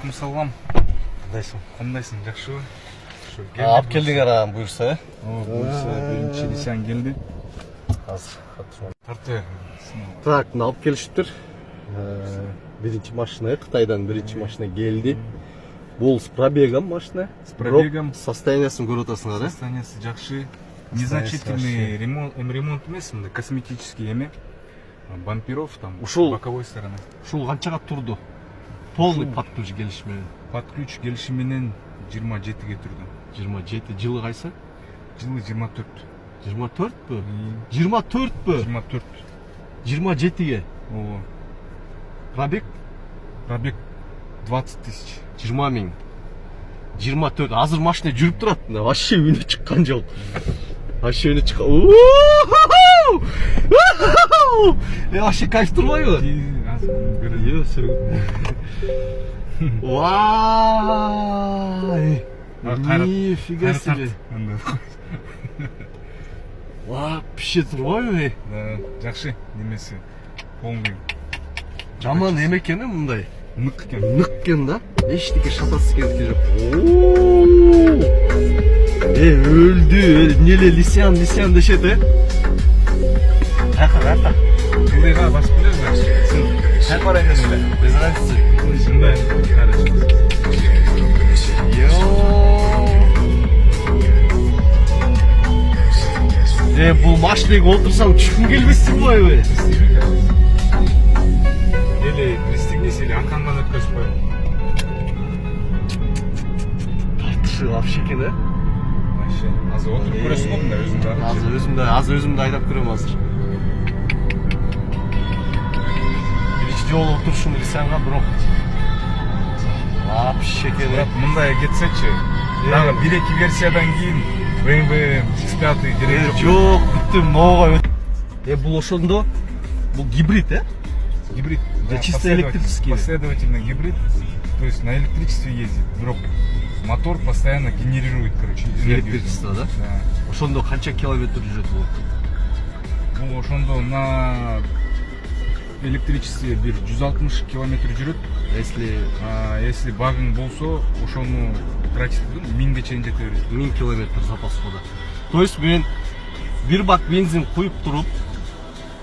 Алейкум салам. Кандайсың? Кандайсың, жакшыбы? Алып келдиң арам буюрса. Буюрса, биринчи Nissan келди. Азыр каттырам. Тарты. Так, алып келишиптир. Биринчи машина, Кытайдан биринчи машина келди. Бул с пробегом машина. С пробегом. Состояниясын көрүп атасыңар, э? Состояниясы жакшы. Незначительный ремонт эмес, мындай косметический эме. Бамперов там, боковой стороны. Ушул канчага турду? Полный под ключ келиш менен. Под ключ келиши менен 27ге турду. 27 жылы кайсы? Жылы 24. 24пү? 24пү? 24. 27ге. Ооба. Пробег? Пробег 20 тысяч. 20 миң. 24. Азыр машина жүрүп турат. Вообще үнү чыккан жок. Вообще үнү чыккан. Вообще кайф турбайбы? Yo, Вай! Нифига себе! Вообще турбайбы? Да, жакшы немеси. Полный. Жаман эме экен мындай. Нык экен. Нык экен да. Эчтеке шатасы керек жок. Өлдү. Неле лисян дешет, э? Кайка. Жылыйга басып келесиз. Как параметры? Без разницы. Мындай караш. Бул машинеге отурсаң түшкүң келбестин койбу? Или пристегнись, или аркандан өткөзүп кой. Тартышы вообще экен, э? Вообще. Азыр отуруп көрөсүң го мындай өзүңдү. Азыр өзүмдү айдап көрөм азыр. Жол отурушун Лисянга бирок вообще керек. Мындай кетсечи, дагы 1-2 версиядан кийин BMW X5 керек жок. Жок, бүттү могуга. Бул ошондо бул гибрид, э? Гибрид. Да, чисто электрический. Последовательно гибрид, то есть на электричестве ездит. Бирок мотор постоянно генерирует, короче, электричество, да? Да. Ошондо канча километр жүрөт бул? Бул ошондо на электричестве 160 километр жүрөт. Если багың болсо, ошону тратить 1000ге чейин жете берет. 1000 километр запас хода. То есть мен бир бак бензин куюп туруп,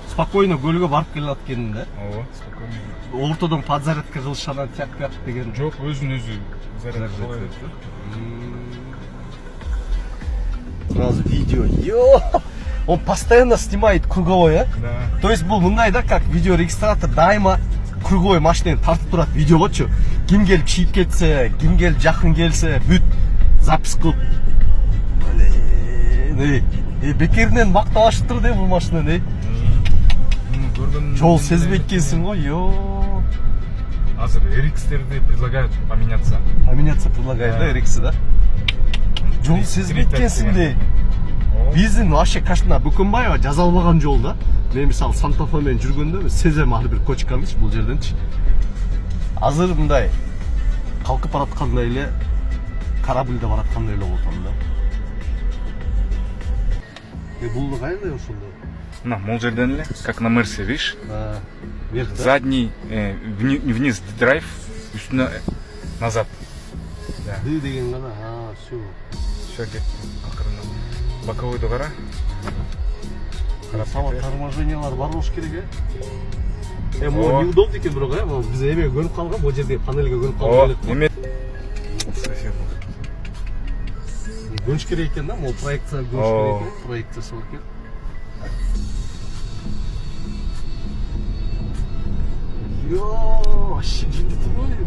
спокойно көлгө барып келе аткенмин да. Ооба, спокойно. Ортодон подзарядка кылыш анан тяп деген жок, өзүн-өзү зарядка кылат. Сразу видео. Он постоянно снимает круговой, а? Да. То есть бул мындай да, как видеорегистратор дайыма круговой машинаны тартып турат видеогочу. Ким келип чийип кетсе, ким келип жакын келсе, бүт запись кылып. Бекеринен мактабашып тур бул машинаны. Жол сезбей экенсиң го, Азыр RX-терди предлагают поменяться. Поменяться предлагают, да, RX, да? Жол сезбей экенсиң де. Биздин вообще кашна Бүкөнбаева жаза албаган жол да. Мен мисалы Санта-Фе менен жүргөндө сезем ар бир кочканычы бул жерденчи. Азыр мындай калкып бараткандай эле, корабльде бараткандай эле болот да. Бул кайда ошондо? На, мол жерден эле, как на Мерсе, видишь? Да. Вверх, да? Задний вниз драйв, үстүнө назад. Да. Ды деген гана, всё. Всё кетти. Акырында. Боковойду кара. Сама торможениялар бар болуш керек, э? Могу неудобно экен бирок, э? Биз эме көнүп калган, бул жерде панельге көнүп калган. Эме. Көнүш керек экен да, могу проекция көнүш керек экен, проекциясы бар экен. Вообще жинди турбайбы?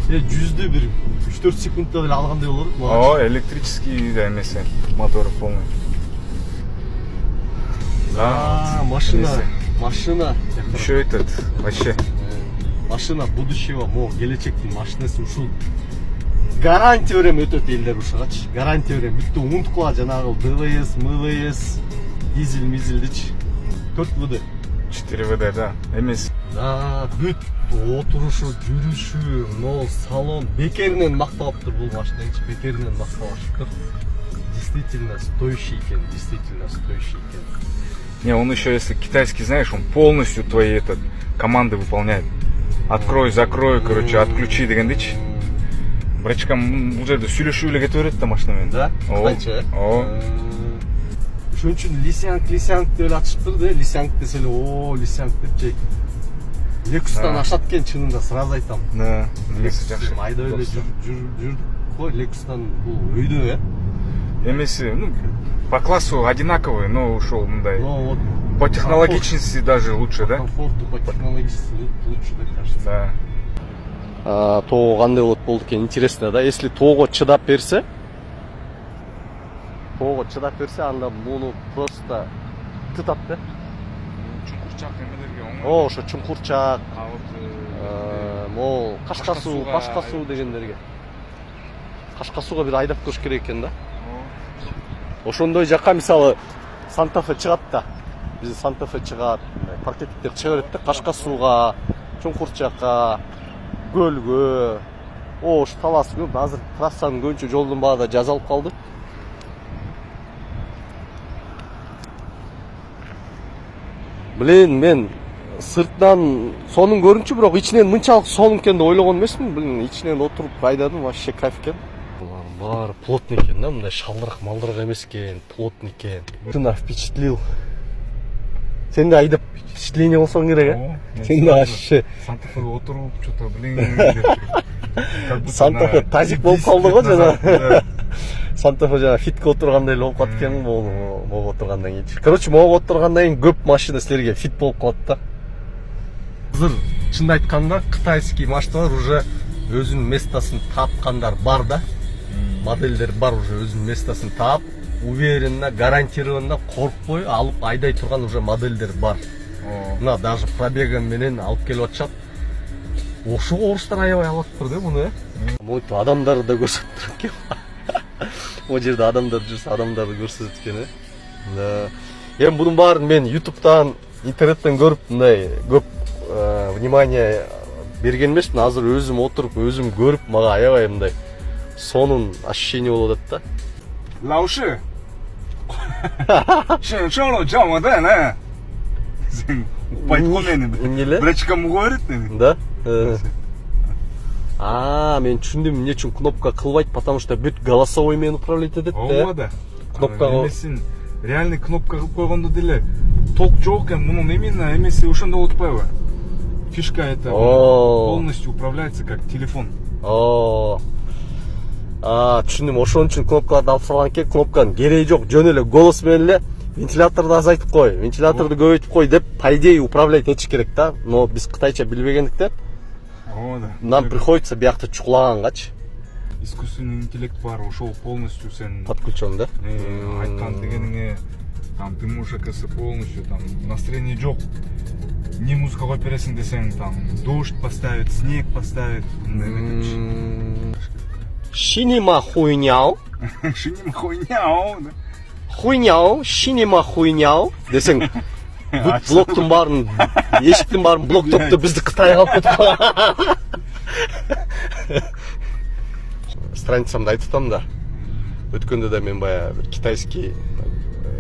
Жүздө бир 3-4 секундда деле алгандай болот. Электрический да эмес, мотору полный. Да, машина. Еще этот, вообще. Машина будущего, келечектин машинасы ушул. Гарантия берем өтөт элдер ушугачы. Гарантия берем. Бүттү унутуп кала жанагы ДВС, МВС, дизель, мизелдичи. 4 ВД. 4 ВД, да. Эмес. Да, бүт отурушу, жүрүшү, салон бекеринен макталыптыр бул машинаңчы, бекеринен макталыптыр. Действительно стоящий экен, Не, он еще, если китайский знаешь, он полностью твои команды выполняет. Открой, закрой, короче, отключи дегендечи. Брачкам бұл жерде сөйлесуге кетіп та машинамен. Да? Қытайша? Ошон үчүн лисянг деп эле атышыптыр да, лисянг десе эле, о, лисянг деп жек. Лексустан ашат экен чынында, сразу айтам. Да, Lexus жакшы. Айда эле жүрдүк кой, Lexustан бул өйдө, Эмеси, ну, по классу одинаковый, но ушел мындай. Но вот По технологичности даже лучше, да? комфорту, по технологичности лучше, да, кажется. Да. Тоого кандай болот экен, интересно, да? Если тоого чыдап берсе, анда муну просто тытат, да? Чуңкурчак эмелерге оңой. О, ошо чуңкурчак, А вот могу кашка суу дегендерге. Кашка сууга бир айдап кош керек экен да. Ошондой жакка мисалы Санта-Фе чыгат да. Биздин Санта-Фе чыгат, паркеттер чыга берет да, кашка сууга, чуңкурчакка, көлгө. О, ушу талас көп. Азыр трассанын көбүнчө жолдун баары да жазалып калды. Блин, мен сыртынан сонун көрүнчү, бирок ичинен мынчалык сонун экен деп ойлогон эмесмин. Блин, ичинен отуруп айдадым, вообще кайф экен. Баары плотный экен да, мындай шалдырак эмес экен, плотный экен. Тына впечатлил. Сен да айдап впечатление болсоң керек, Сен да вообще Санта-Феге отуруп, что-то, блин. Санта-Фе тазик болуп калды го жана. Санта-Фе жана фитке отургандай эле болуп калат экен, могу отургандан кийин. Короче, могу отургандан кийин көп машина силерге фит болуп калат да. Азыр чынды айтканда кытайский машиналар уже өзүнүн местосын тапкандар бар да. Модельдер бар уже өзүнүн местосын таап, уверенно, гарантированно коркпой алып айдай турган уже модельдер бар. Мына даже пробегом менен алып келип атышат. Ошого орустар аябай алаттыр да муну, Монтип адамдарды да көрсөтүп экен. О жерде адамдар жүрсө, адамдарды көрсөтүп экен, Да. Эми бунун баарын мен YouTube'дан, интернеттен көрүп, мындай көп внимание берген эмесмин. Азыр өзүм отуруп, өзүм көрүп, мага аябай мындай сонун ощущение болуп атат да. Лауши. 是生了叫我的呢。Эмнеле? Брачкам говорит, Да? Мен түшүндүм, эмне үчүн кнопка кылбайт, потому что бүт голосовой менен управлять этет да. Да. Кнопкага эмесин реальный кнопка кылып койгондо деле ток жок экен, мунун именно эмеси ошондо болуп атпайбы? Фишка это полностью управляется как телефон. Түшүндүм, ошон үчүн кнопкаларды алып салган экен. Кнопканын кереги жок, жөн эле голос менен эле вентиляторду азайтып кой, вентиляторду көбөйтүп кой деп, по идее, управлять этиш керек да. Но биз кытайча билбегендиктен нам приходится биякта чукулагангачы. Искусственный интеллект бар, ошол полностью сен подключен, да? Айткан дегениңе там ты можешь, оказывается, полностью там настроение жок. Не музыка коюп бересиң десең, там дождь поставит, снег поставит. Шинима хуйняу. Шинима хуйняу. Хуйняу, шинима хуйняу десең, бүт блоктун баарын, эшиктин баарын блоктоп бизди Кытайга алып кетип калган. Страницамда айтып атам да. Өткөндө да мен бая бир китайский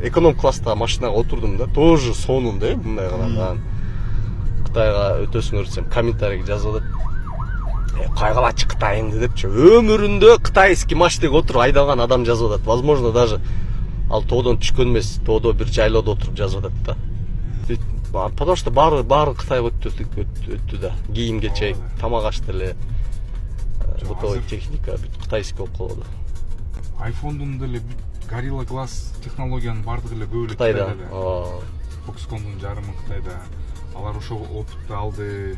эконом класста машинага отурдум да. Тоже сонун да, мындай караган. Кытайга өтөсүң өрсөм, комментарийге жазып атат. Кайгалачы Кытайыңды депчи. Өмүрүндө кытайский машинага отуруп айдалган адам жазып атат. Возможно, даже ал тоодон түшкөн эмес, тоодо бир жайлоодо отуруп жазып атат да. Потому что баары Кытайга өттү да. Кийимге чейин, тамак аш деле. Бутовый техника кытайский болуп калды. Айфондун деле Gorilla Glass технологиянын бардыгы эле көп эле Кытайда. Foxconn'дун жарымы Кытайда. Алар ошол опытты алды.